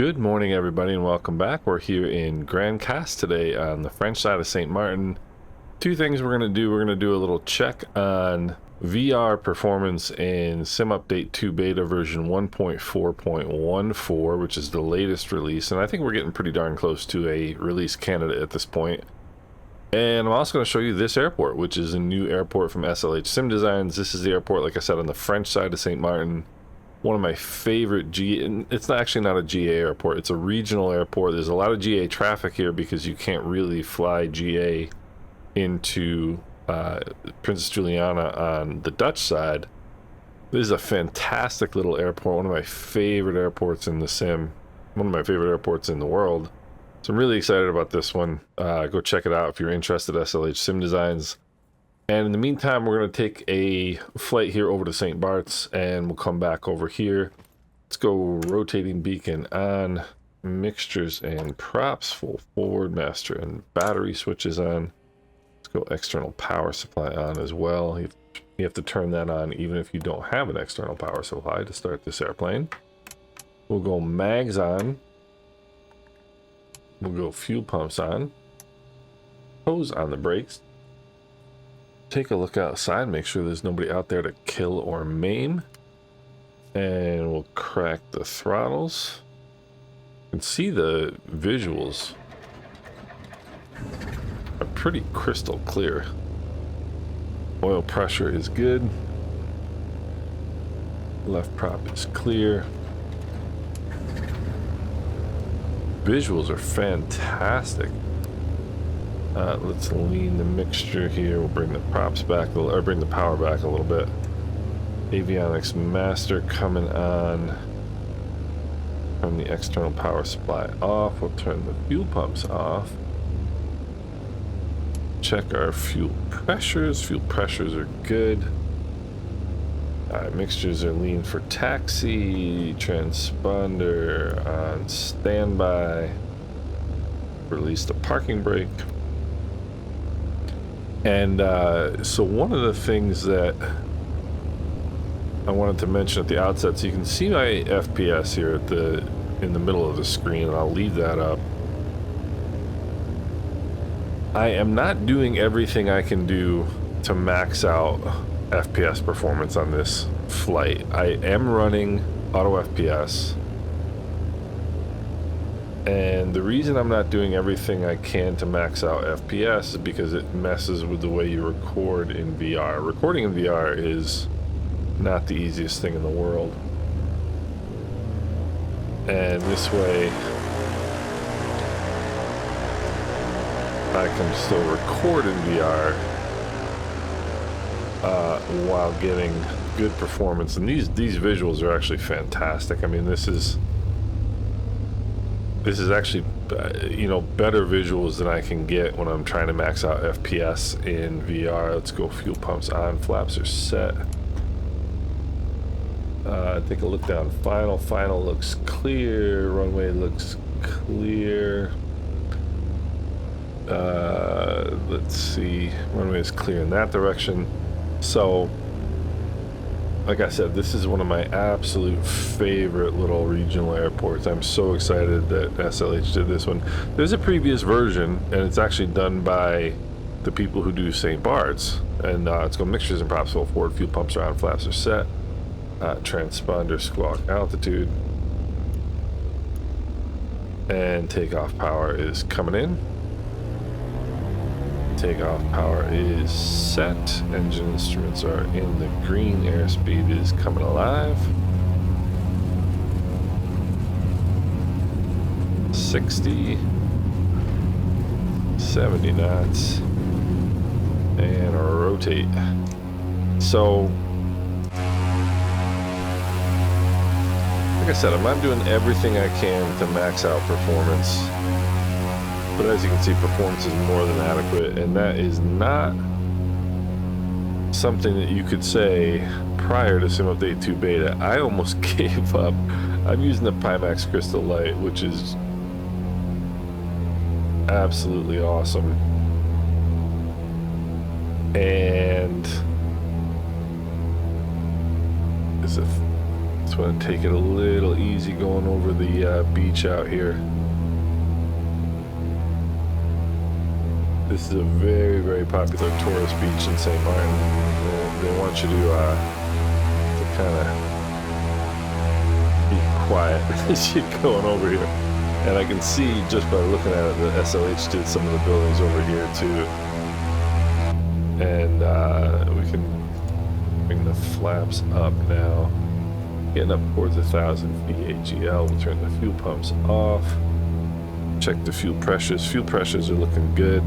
Good morning, everybody, and welcome back. We're here in Grand Cast today on the French side of St. Martin. Two things we're going to do. We're going to do a little check on VR performance in Sim Update 2 Beta version 1.4.14, which is the latest release. And I think we're getting pretty darn close to a release candidate at this point. And I'm also going to show you this airport, which is a new airport from SLH Sim Designs. This is the airport, like I said, on the French side of St. Martin. One of my favorite it's actually not a GA airport, it's a regional airport. There's a lot of GA traffic here because you can't really fly GA into Princess Juliana on the Dutch side. This is a fantastic little airport, one of my favorite airports in the sim, one of my favorite airports in the world. So I'm really excited about this one. Go check it out if you're interested, SLH Sim Designs. And in the meantime, we're going to take a flight here over to St. Barts, and we'll come back over here. Let's go rotating beacon on, mixtures and props, full forward, master and battery switches on. Let's go external power supply on as well. You have to turn that on even if you don't have an external power supply to start this airplane. We'll go mags on. We'll go fuel pumps on. Hose on the brakes. Take a look outside, make sure there's nobody out there to kill or maim. And we'll crack the throttles. You can see the visuals are pretty crystal clear. Oil pressure is good. Left prop is clear. Visuals are fantastic. Let's lean the mixture here. We'll bring the props back, or bring the power back a little bit. Avionics master coming on. Turn the external power supply off. We'll turn the fuel pumps off. Check our fuel pressures. Fuel pressures are good. Mixtures are lean for taxi. Transponder on standby. Release the parking brake. And so one of the things that I wanted to mention at the outset, so you can see my FPS here at in the middle of the screen, and I'll leave that up. I am not doing everything I can do to max out FPS performance on this flight. I am running auto FPS. And the reason I'm not doing everything I can to max out FPS is because it messes with the way you record in VR. Recording in VR is not the easiest thing in the world. And this way, I can still record in VR while getting good performance. And these visuals are actually fantastic. I mean, this is actually, better visuals than I can get when I'm trying to max out FPS in VR. Let's go fuel pumps on, flaps are set. Take a look down. Final looks clear. Runway looks clear. Let's see. Runway is clear in that direction. So, like I said, this is one of my absolute favorite little regional airports. I'm so excited that SLH did this one. There's a previous version, and it's actually done by the people who do St. Barts. And let's go mixtures and props, full forward, fuel pumps are on, flaps are set. Transponder squawk altitude. And takeoff power is coming in. Takeoff power is set. Engine instruments are in the green. Airspeed is coming alive. 60, 70 knots, and rotate. So, like I said, I'm not doing everything I can to max out performance. But as you can see, performance is more than adequate, and that is not something that you could say prior to Sim Update 2 Beta. I almost gave up. I'm using the Pimax Crystal Light, which is absolutely awesome. And is it So I'm gonna take it a little easy going over the beach out here. This is a very, very popular tourist beach in St. Martin. They want you to kind of be quiet as you're going over here. And I can see just by looking at it that SLH did some of the buildings over here too. And we can bring the flaps up now. Getting up towards 1,000 feet AGL. We'll turn the fuel pumps off. Check the fuel pressures. Fuel pressures are looking good.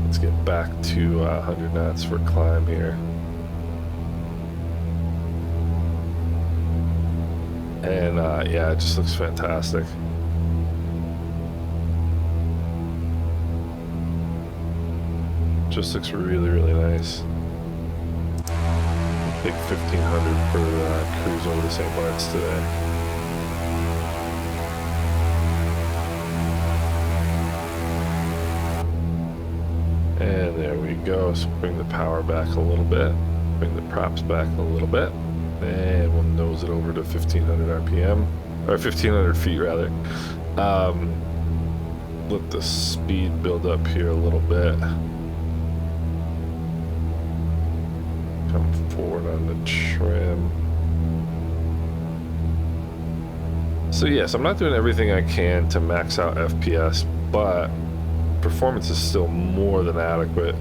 Let's get back to 100 knots for climb here. And yeah, it just looks fantastic. Just looks really, really nice. Big 1,500 for cruise over to St. Barts today. And there we go. So bring the power back a little bit. Bring the props back a little bit. And we'll nose it over to 1,500 RPM. Or 1,500 feet, rather. Let the speed build up here a little bit. Come forward on the trim. So yes, I'm not doing everything I can to max out FPS, but performance is still more than adequate.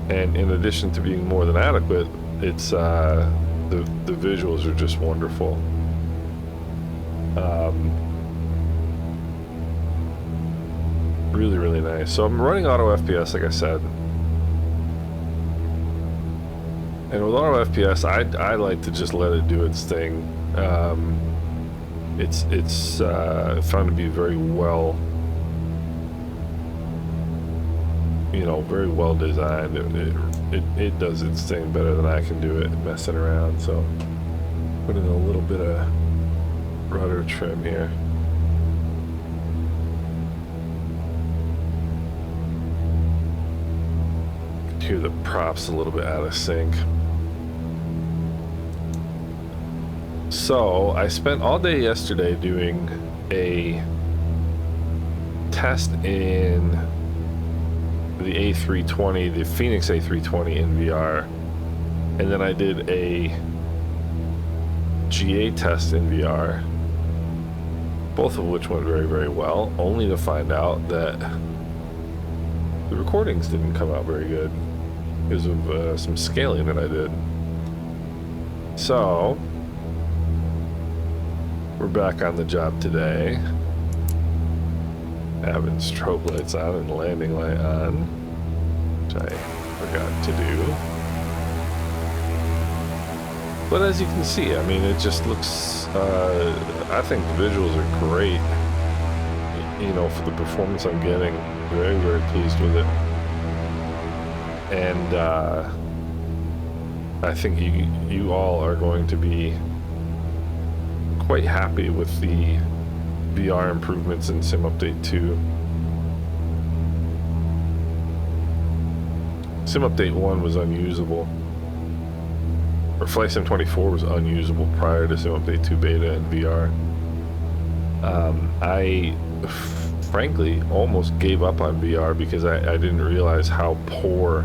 And in addition to being more than adequate, it's the visuals are just wonderful. Really, really nice. So I'm running auto FPS, like I said. And with auto FPS, I like to just let it do its thing. It's found to be very well, very well designed. It does its thing better than I can do it messing around. So put in a little bit of rudder trim here. Could hear the props a little bit out of sync. So I spent all day yesterday doing a test in the A320, the Phoenix A320 in VR, and then I did a GA test in VR, both of which went very, very well, only to find out that the recordings didn't come out very good because of some scaling that I did. So we're back on the job today, having strobe lights on and landing light on, which I forgot to do. But as you can see, I mean, it just looks, I think the visuals are great, for the performance I'm getting. Very, very pleased with it. And I think you all are going to be quite happy with the VR improvements in Sim Update 2. Sim Update 1 was unusable, or Flight Sim 24 was unusable prior to Sim Update 2 beta and VR. I frankly almost gave up on VR because I didn't realize how poor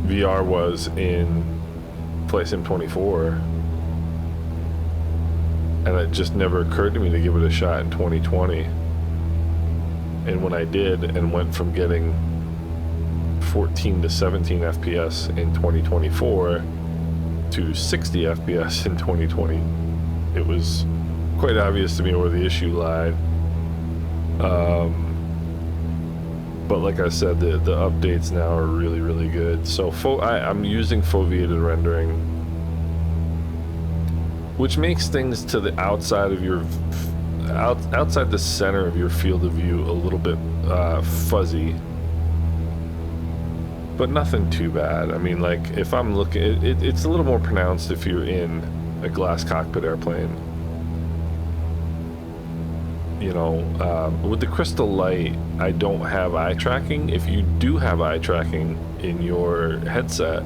VR was in Flight Sim 24. And it just never occurred to me to give it a shot in 2020. And when I did, and went from getting 14 to 17 FPS in 2024 to 60 FPS in 2020, it was quite obvious to me where the issue lied. But like I said, the updates now are really, really good. So I'm using foveated rendering, which makes things to the outside of your outside the center of your field of view a little bit fuzzy, but nothing too bad. I mean, like, if I'm looking, it's a little more pronounced if you're in a glass cockpit airplane. With the crystal light, I don't have eye tracking. If you do have eye tracking in your headset,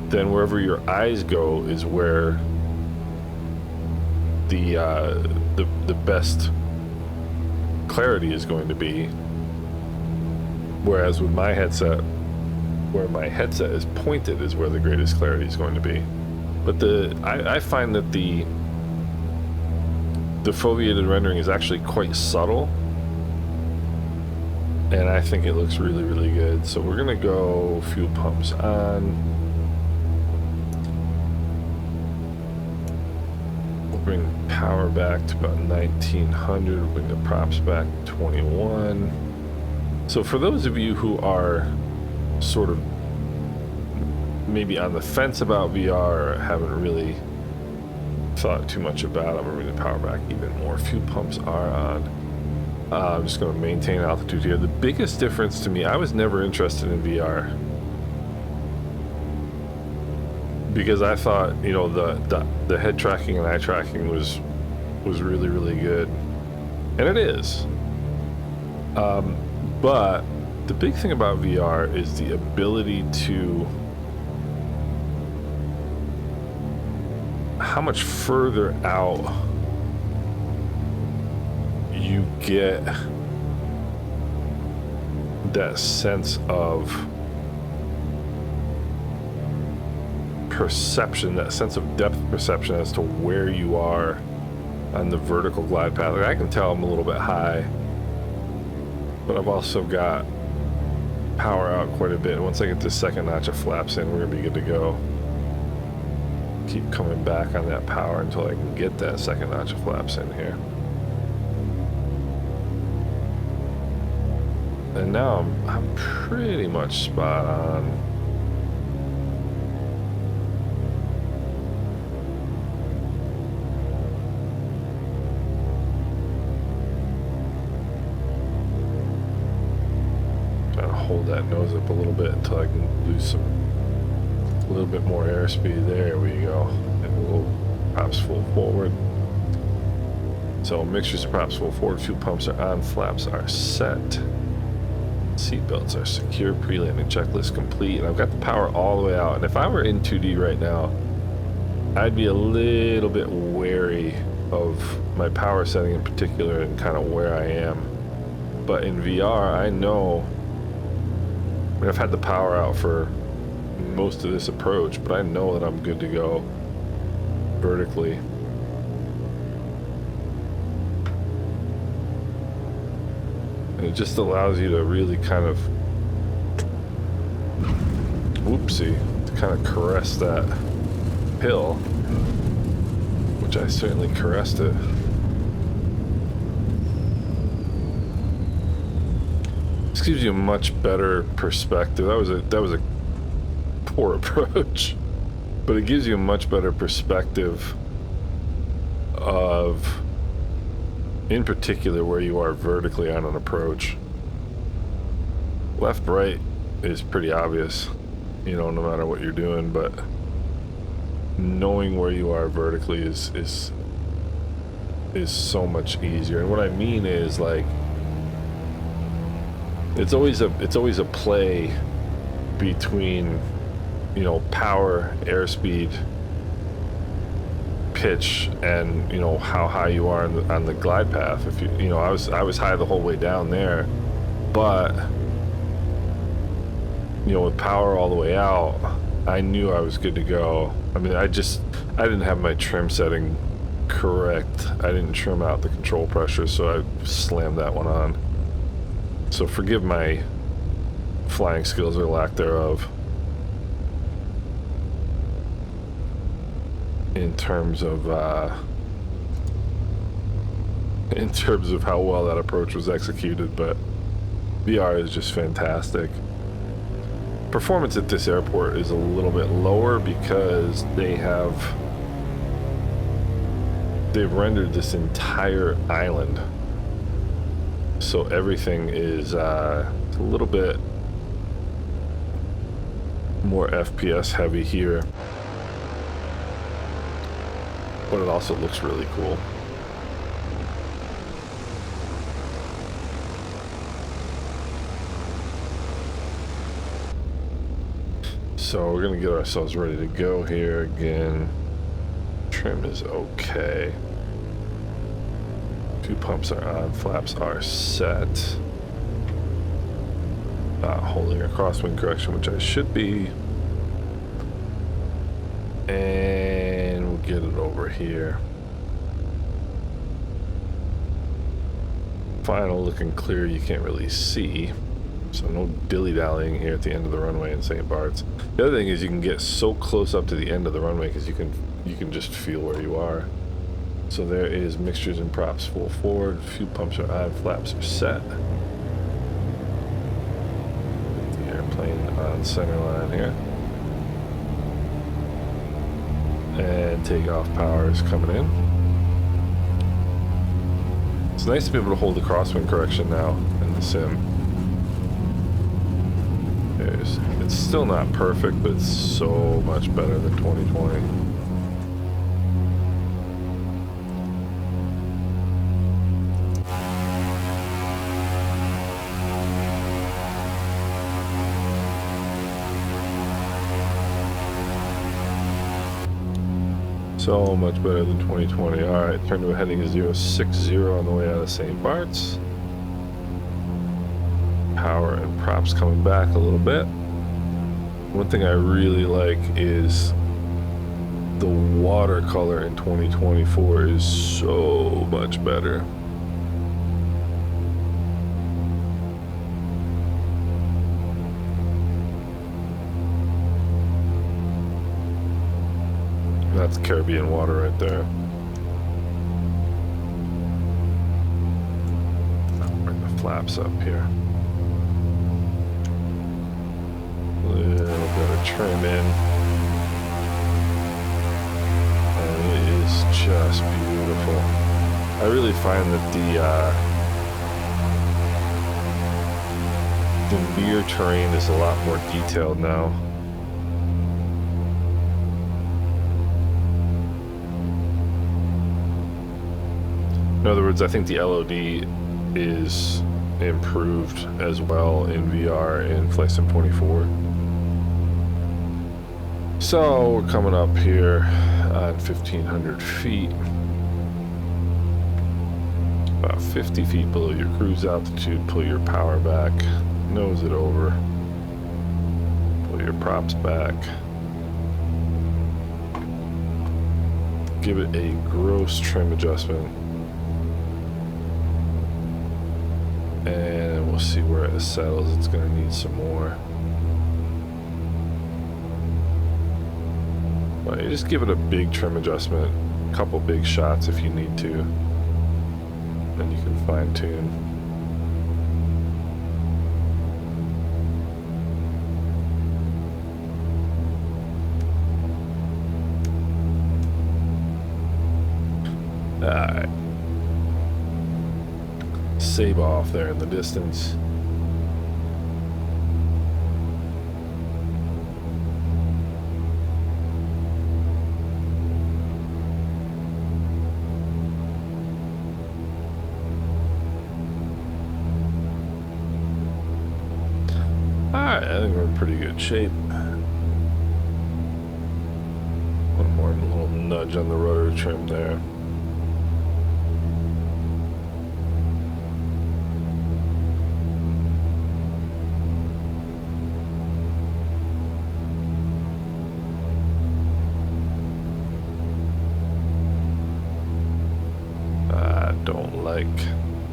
then wherever your eyes go is where the best clarity is going to be. Whereas with my headset, where my headset is pointed is where the greatest clarity is going to be. But I find that the foveated rendering is actually quite subtle, and I think it looks really, really good. So we're gonna go fuel pumps on. We'll bring power back to about 1900. We'll bring the props back to 21. So for those of you who are sort of maybe on the fence about VR or haven't really thought too much about it, I'm gonna bring the power back even more. Fuel pumps are on. I'm just going to maintain altitude here. The biggest difference to me, I was never interested in VR because I thought, you know, the head tracking and eye tracking was really, really good, and it is. But the big thing about VR is the ability to, how much further out you get that sense of perception, that sense of depth perception as to where you are on the vertical glide path. Like, I can tell I'm a little bit high, but I've also got power out quite a bit. And once I get this second notch of flaps in, we're gonna be good to go. Keep coming back on that power until I can get that second notch of flaps in here. And now I'm pretty much spot on. Trying to hold that nose up a little bit until I can lose a little bit more airspeed. There we go. And a little props full forward. So mixtures of props full forward, fuel pumps are on, flaps are set. Seatbelts are secure, pre-landing checklist complete, and I've got the power all the way out. And if I were in 2D right now, I'd be a little bit wary of my power setting in particular and kind of where I am. But in VR, I know, I mean, I've had the power out for most of this approach, but I know that I'm good to go vertically. And it just allows you to really kind of, whoopsie, to kind of caress that hill, which I certainly caressed it. This gives you a much better perspective. That was a poor approach, but it gives you a much better perspective of, in particular, where you are vertically on an approach. Left, right is pretty obvious, you know, no matter what you're doing, but knowing where you are vertically is so much easier. And what I mean is, like, it's always a play between, you know, power, airspeed, pitch, and, you know, how high you are on the glide path. If you know, I was high the whole way down there, but, you know, with power all the way out, I knew I was good to go. I mean, I didn't have my trim setting correct. I didn't trim out the control pressure, so I slammed that one on. So forgive my flying skills or lack thereof in terms of how well that approach was executed, but VR is just fantastic. Performance at this airport is a little bit lower because they've rendered this entire island, so everything is a little bit more FPS heavy here, but it also looks really cool. So we're gonna get ourselves ready to go here again. Trim is okay. Two pumps are on, flaps are set. Holding a crosswind correction, which I should be. And we'll get it over here. Final looking clear, you can't really see. So no dilly-dallying here at the end of the runway in St. Barts. The other thing is you can get so close up to the end of the runway because you can just feel where you are. So there is mixtures and props full forward, a few pumps are on, flaps are set. The airplane on center line here. And takeoff power is coming in. It's nice to be able to hold the crosswind correction now in the sim. It's still not perfect, but it's so much better than 2020. So much better than 2020. Alright, turn to a heading of 060 on the way out of St. Barts. Power and props coming back a little bit. One thing I really like is the watercolor in 2024 is so much better. That's Caribbean water right there. I'll bring the flaps up here. Little bit of trim in. And it is just beautiful. I really find that the near terrain is a lot more detailed now. In other words, I think the LOD is improved as well in VR in Flight Sim 24. So we're coming up here on 1,500 feet. About 50 feet below your cruise altitude, pull your power back, nose it over, pull your props back. Give it a gross trim adjustment. And we'll see where it settles. It's going to need some more. But you just give it a big trim adjustment, a couple big shots if you need to. Then you can fine tune. Alright. Save off there in the distance. Alright, I think we're in pretty good shape. One more little nudge on the rudder trim there.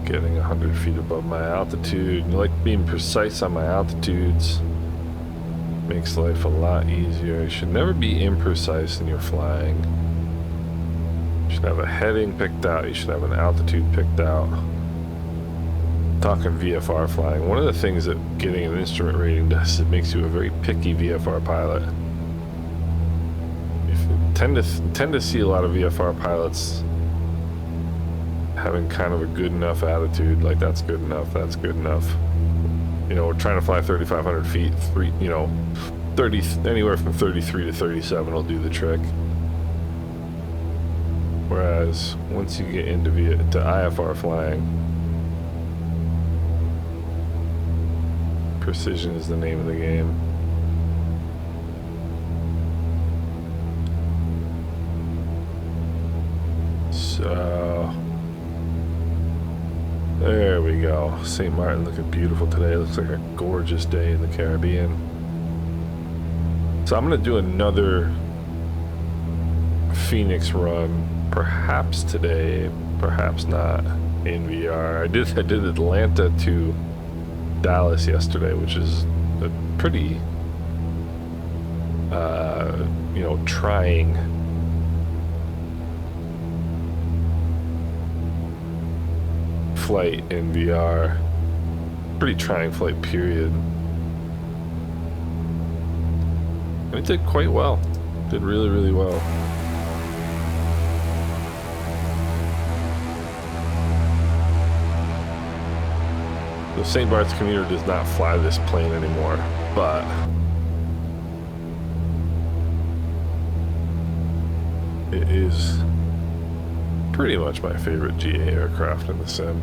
Getting 100 feet above my altitude. I like being precise on my altitudes. Makes life a lot easier. You should never be imprecise in your flying. You should have a heading picked out. You should have an altitude picked out. Talking VFR flying, one of the things that getting an instrument rating does is it makes you a very picky VFR pilot. You tend to see a lot of VFR pilots having kind of a good enough attitude, like that's good enough, that's good enough. You know, we're trying to fly 3,500 feet, 30, anywhere from 33 to 37 will do the trick. Whereas once you get into IFR flying, precision is the name of the game. There we go. St. Martin looking beautiful today. Looks like a gorgeous day in the Caribbean. So I'm going to do another Phoenix run, perhaps today, perhaps not, in VR. I did Atlanta to Dallas yesterday, which is a pretty, you know, trying flight in VR. Pretty trying flight, period. And it did quite well. Did really, really well. The St. Barts commuter does not fly this plane anymore, but it is pretty much my favorite GA aircraft in the sim.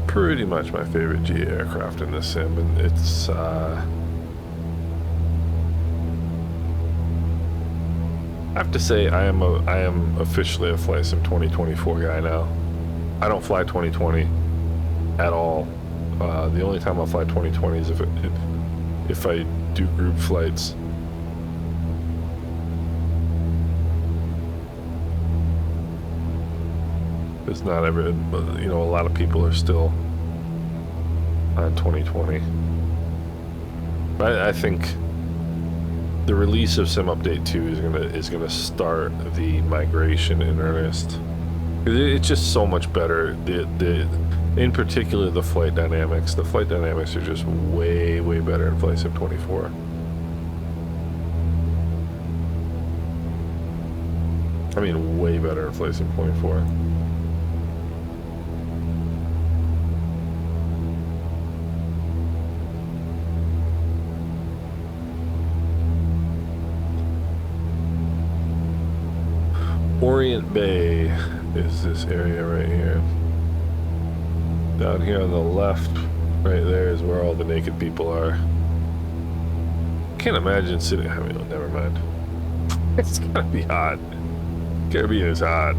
Pretty much my favorite GA aircraft in this sim, and it's I have to say I am officially a Flight Sim 2024 guy now. I don't fly 2020 at all. The only time I'll fly 2020 is if I do group flights. It's not ever, you know, a lot of people are still on 2020. But I think the release of Sim Update 2 is gonna start the migration in earnest. It's just so much better. In particular, the flight dynamics. The flight dynamics are just way, way better in Flight Sim 24. I mean, way better in Flight Sim 24. Orient Bay is this area right here. Down here on the left, right there is where all the naked people are. Can't imagine sitting. I mean, never mind. It's gotta be hot. Caribbean is hot.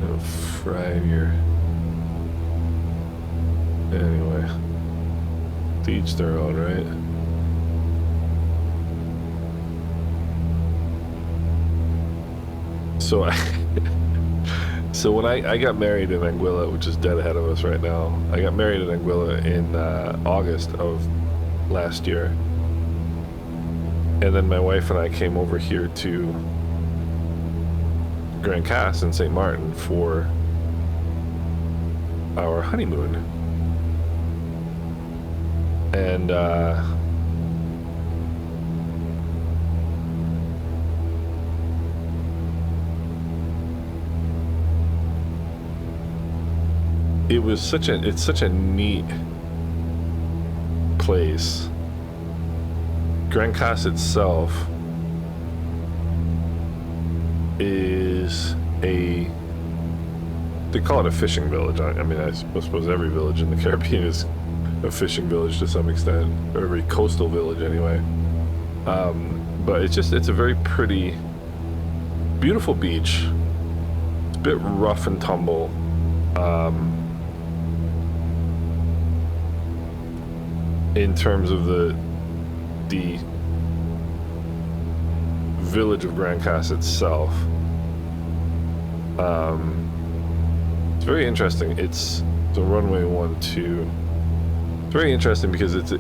It'll fry your. Anyway, to each their own, right? So when I got married in Anguilla, which is dead ahead of us right now, I got married in Anguilla in August of last year. And then my wife and I came over here to Grand Cass in St. Martin for our honeymoon. And it's such a neat place. Grand Cass itself is they call it a fishing village. I mean, I suppose every village in the Caribbean is a fishing village to some extent, or every coastal village anyway. But it's a very pretty, beautiful beach. It's a bit rough and tumble. In terms of the village of Grand Cass itself, it's very interesting. It's the runway 12. It's very interesting because it's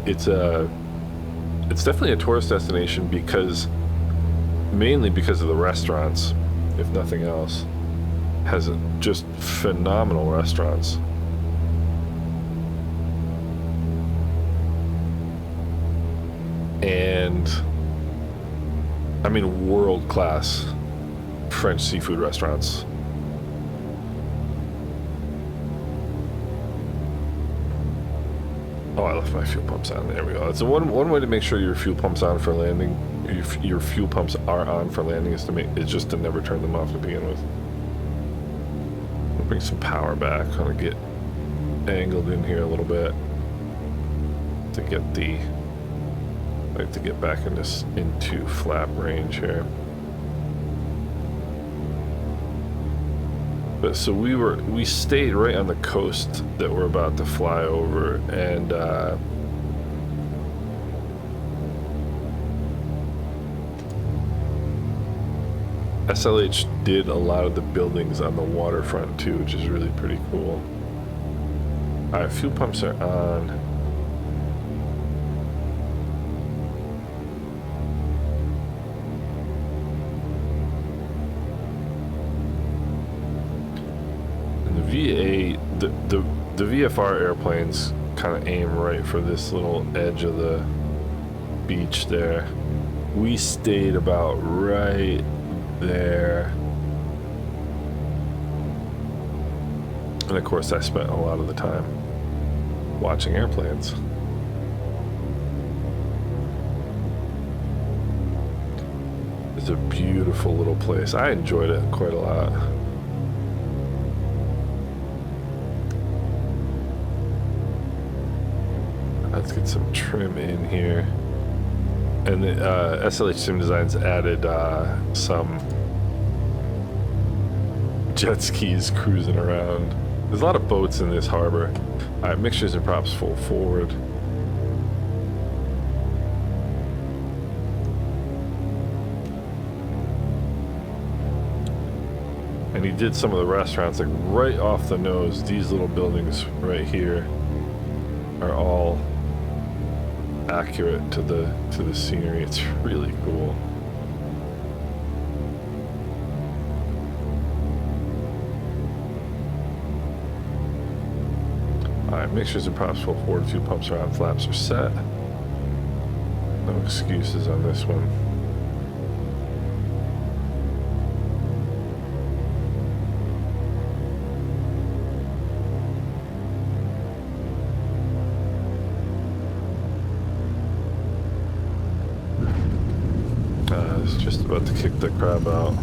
definitely a tourist destination mainly because of the restaurants, if nothing else. Has just phenomenal restaurants. And I mean, world-class French seafood restaurants. Oh, I left my fuel pumps on. There we go. That's one way to make sure your fuel pump's on for landing your fuel pumps are on for landing is just to never turn them off to begin with. We'll bring some power back, kind of get angled in here a little bit to get the, I like to get back into flap range here. But so we stayed right on the coast that we're about to fly over, and SLH did a lot of the buildings on the waterfront too, which is really pretty cool. Alright, fuel pumps are on. The VFR airplanes kind of aim right for this little edge of the beach there. We stayed about right there. And of course I spent a lot of the time watching airplanes. It's a beautiful little place. I enjoyed it quite a lot. Let's get some trim in here. And the SLH Sim Designs added some jet skis cruising around. There's a lot of boats in this harbor. Alright, mixtures and props full forward. And he did some of the restaurants like right off the nose. These little buildings right here are all accurate to the scenery. It's really cool. Alright, mixtures and props full forward, fuel pumps are on, flaps are set. No excuses on this one. Just about to kick the crab out.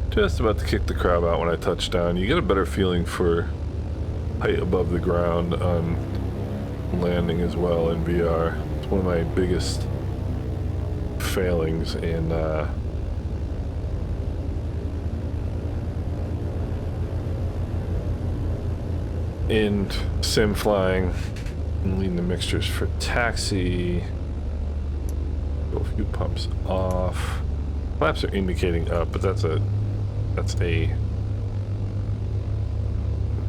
Just about to kick the crab out when I touch down. You get a better feeling for height above the ground on landing as well in VR. It's one of my biggest failings in sim flying. And leading the mixtures for taxi. Go fuel pumps off. Flaps are indicating up, but that's a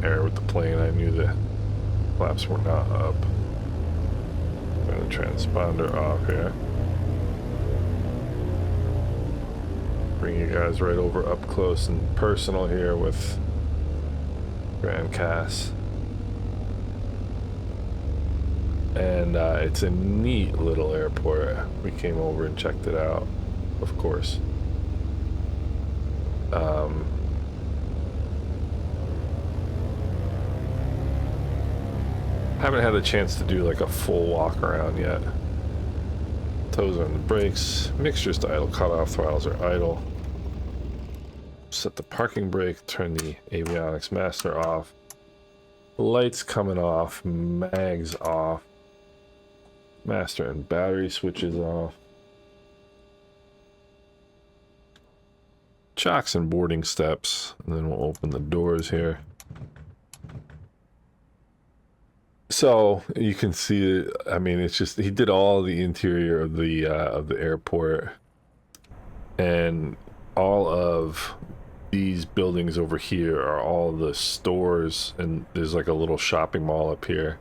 error with the plane. I knew the flaps were not up. Turn the transponder off here. Bring you guys right over up close and personal here with Grand Cass. And it's a neat little airport. We came over and checked it out, of course. Haven't had a chance to do like a full walk around yet. Toes on the brakes, mixtures to idle, cut off, throttles are idle. Set the parking brake, turn the avionics master off. Lights coming off, mags off. Master and battery switches off. Chocks and boarding steps, and then we'll open the doors here. So you can see it. I mean, it's just he did all the interior of the airport, and all of these buildings over here are all the stores, and there's like a little shopping mall up here.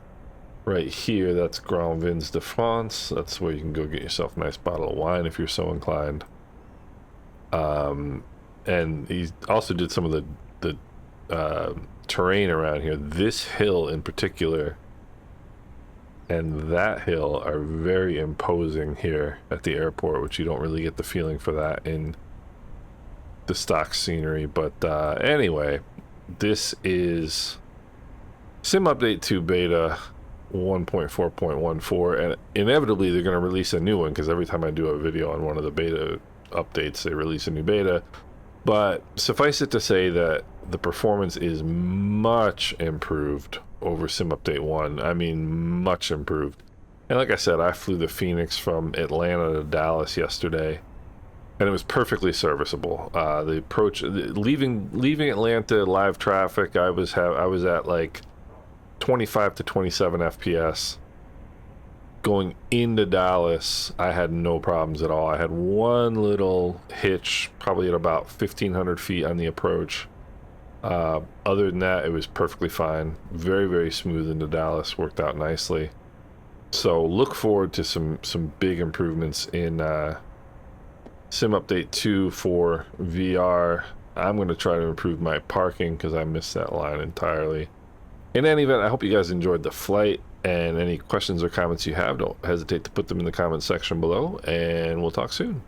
Right here, that's Grand Vins de France. That's where you can go get yourself a nice bottle of wine if you're so inclined. And he also did some of the terrain around here. This hill in particular and that hill are very imposing here at the airport, which you don't really get the feeling for that in the stock scenery. But anyway, this is Sim Update 2 Beta. 1.4.14, and inevitably they're going to release a new one, because every time I do a video on one of the beta updates, they release a new beta. But suffice it to say that the performance is much improved over Sim Update 1. I mean, much improved. And like I said, I flew the Phoenix from Atlanta to Dallas yesterday, and it was perfectly serviceable. The approach, leaving Atlanta live traffic, I was at like 25 to 27 FPS. Going into Dallas, I had no problems at all. I had one little hitch, probably at about 1,500 feet on the approach. Other than that, it was perfectly fine. Very, very smooth into Dallas. Worked out nicely. So look forward to some big improvements in Sim Update 2 for VR. I'm going to try to improve my parking because I missed that line entirely. In any event, I hope you guys enjoyed the flight, and any questions or comments you have, don't hesitate to put them in the comments section below, and we'll talk soon.